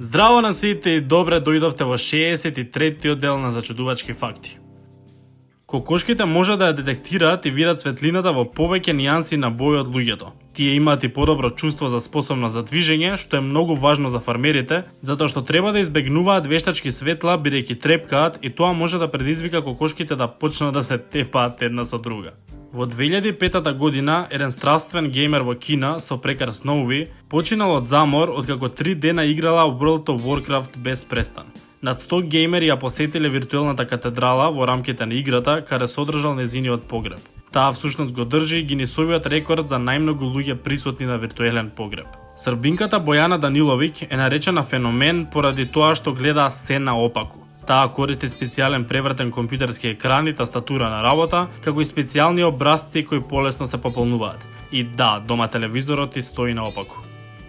Здраво на сите и добре дојдовте во 63-тиот дел на Зачудувачки факти. Кокошките може да ја детектираат и видат светлината во повеќе нијанси на бој од луѓето. Тие имаат и подобро чувство за способност за движење, што е многу важно за фармерите, затоа што треба да избегнуваат вештачки светла бидејќи трепкаат и тоа може да предизвика кокошките да почнат да се тепаат една со друга. Во 2005 година, еден стравствен геймер во Кина со прекар Сноуви починал од замор откако 3 дена играла World of Warcraft без престан. Над 100 геймери ја посетиле виртуелната катедрала во рамките на играта, каде се одржал незиниот погреб. Таа всушност го држи Гинисовиот рекорд за најмногу луѓе присутни на виртуелен погреб. Србинката Бојана Даниловиќ е наречена феномен поради тоа што гледа се наопаку. Таа користи специјален превртен компјутерски екран и тастатура на работа, како и специјални образци кои полесно се пополнуваат. И да, дома телевизорот ти стои наопаку.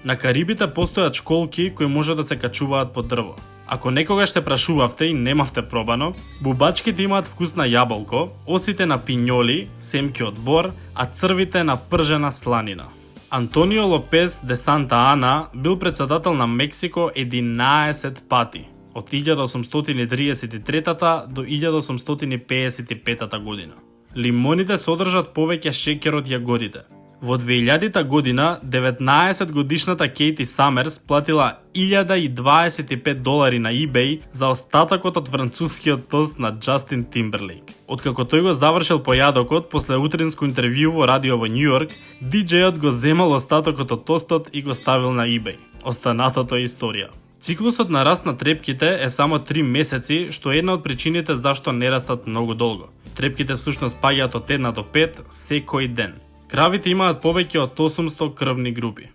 На Карибите постојат школки кои може да се качуваат под дрво. Ако некогаш се прашувавте и немавте пробано, бубачките имаат вкус на јаболко, осите на пињоли, семки од бор, а црвите на пржена сланина. Антонио Лопес де Санта Ана бил председател на Мексико 11 пати, од 1833 до 1855 година. Лимоните содржат повеќе шеќер од јагодите. Во 2000 година, 19 годишната Кейти Самерс платила $1025 на eBay за остатокот од францускиот тост на Џастин Тимберлейк. Откако тој го завршил појадокот после утринско интервју во радио во Њу Йорк, диџејот го земал остатокот од тостот и го ставил на eBay. Останатото е историја. Циклусот на раст на трепките е само 3 месеци, што е една од причините зашто не растат многу долго. Трепките всушност паѓаат од 1 до 5 секој ден. Кравите имаат повеќе од 800 крвни групи.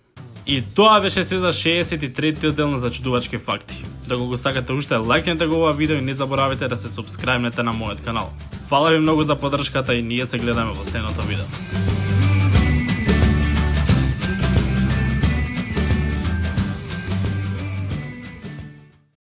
И тоа беше се за 63-тиот дел на Зачудувачки факти. Доколку го сакате уште, лајкнете го ова видео и не заборавите да се супскрајбнете на мојот канал. Фала ви многу за поддршката и ние се гледаме во следното видео.